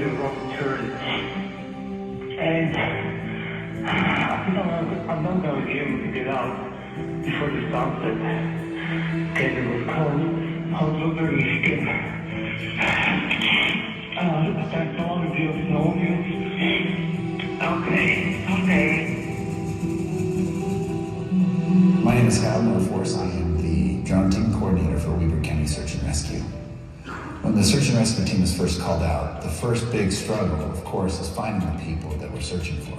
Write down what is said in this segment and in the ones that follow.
a wrong turn. And I think I'm not going to be able to get out before the sunset. Because it was cold. I was very stiff. That's all the view of snow views. Okay. My name is Nordfors. I am the drone team coordinator for Weber County Search and Rescue. When the search and rescue team was first called out, the first big struggle, of course, is finding the people that we're searching for.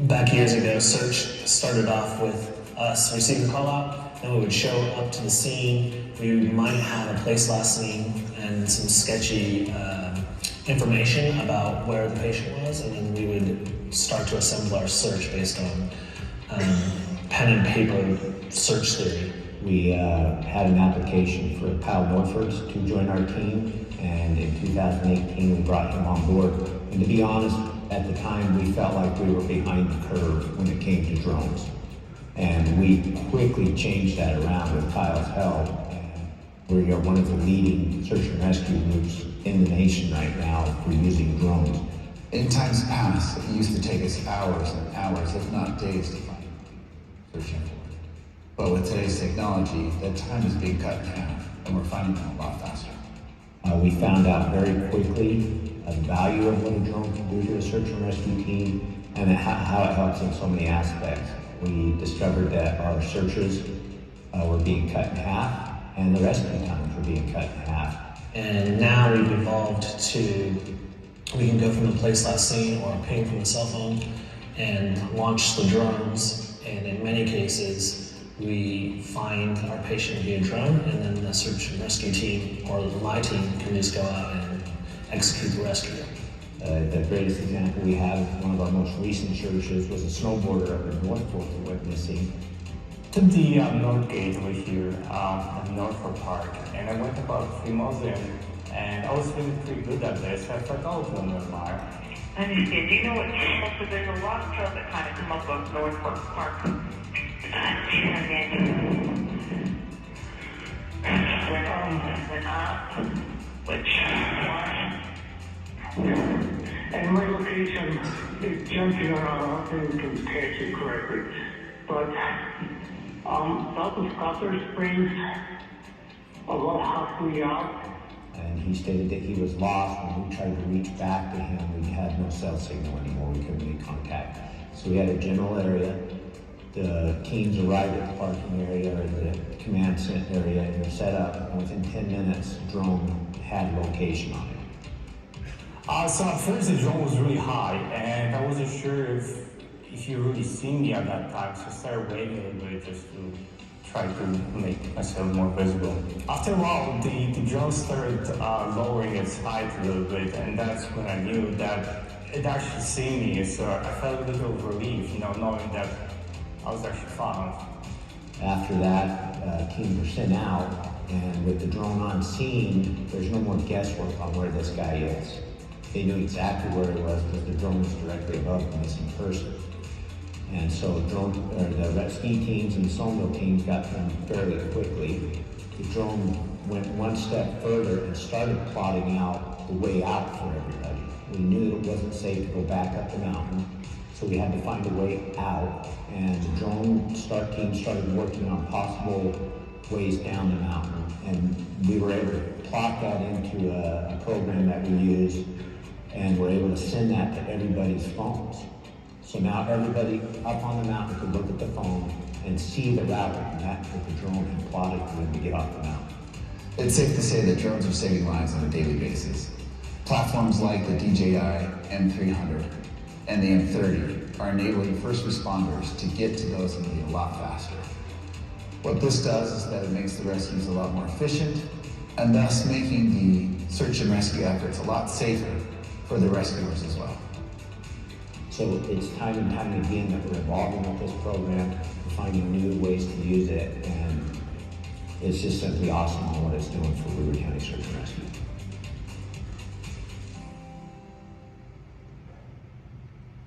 Back years ago, search started off with us receiving a call out, then we would show up to the scene. We might have a place last seen and some sketchy information about where the patient was, and then we would start to assemble our search based on pen and paper search theory. We had an application for Kyle Nordfors to join our team, and in 2018 we brought him on board. And to be honest, at the time we felt like we were behind the curve when it came to drones. And we quickly changed that around with Kyle's help. And we are one of the leading search and rescue groups in the nation right now for using drones. In times past, it used to take us hours and hours, if not days, to find searching for. But with today's technology, that time is being cut in half, and we're finding them a lot faster. We found out very quickly the value of what a drone can do to a search and rescue team, and how it helps in so many aspects. We discovered that our searches were being cut in half, and the rescue times were being cut in half. And now we've evolved to, we can go from the place last seen or ping from the cell phone and launch the drones, and in many cases, we find our patient via drone, and then the search and rescue team, or my team, can just go out and execute the rescue. The greatest example we have, one of our most recent searches, was a snowboarder up in Nordfors who went missing. Took the North Gate over here at Nordfors Park, and I went about 3 miles in, and I was feeling pretty good that day, so I thought I was going to admire. I understand. Do you know what trail? So there's a lot of trails that kind of come up of Nordfors Park. Went up, which one? And my location is jumping around, I think we can catch it correctly. But south of Copper Springs, about halfway out. And he stated that he was lost. When we tried to reach back to him, we had no cell signal anymore. We couldn't make contact. So we had a general area. The teams arrived at the parking area or the command center area and were set up, and within 10 minutes, the drone had location on it. So at first the drone was really high, and I wasn't sure if you really see me at that time, so I started waving a little bit just to try to make myself more visible. After a while, the drone started lowering its height a little bit, and that's when I knew that it actually seen me, so I felt a little relief, knowing that I was actually found. After that, teams were sent out, and with the drone on scene, there's no more guesswork on where this guy is. They knew exactly where he was because the drone was directly above the missing person. And so the rescue teams and the snowmobile teams got to him fairly quickly. The drone went one step further and started plotting out the way out for everybody. We knew that it wasn't safe to go back up the mountain, so we had to find a way out. And the drone team started working on possible ways down the mountain. And we were able to plot that into a program that we use, and we're able to send that to everybody's phones. So now everybody up on the mountain could look at the phone and see the route that the drone had plotted for them to get off the mountain. It's safe to say that drones are saving lives on a daily basis. Platforms like the DJI M300 and the M30 are enabling first responders to get to those in need a lot faster. What this does is that it makes the rescues a lot more efficient, and thus making the search and rescue efforts a lot safer for the rescuers as well. So it's time and time again that we're evolving with this program, finding new ways to use it, and it's just simply awesome what it's doing for Weber County Search and Rescue.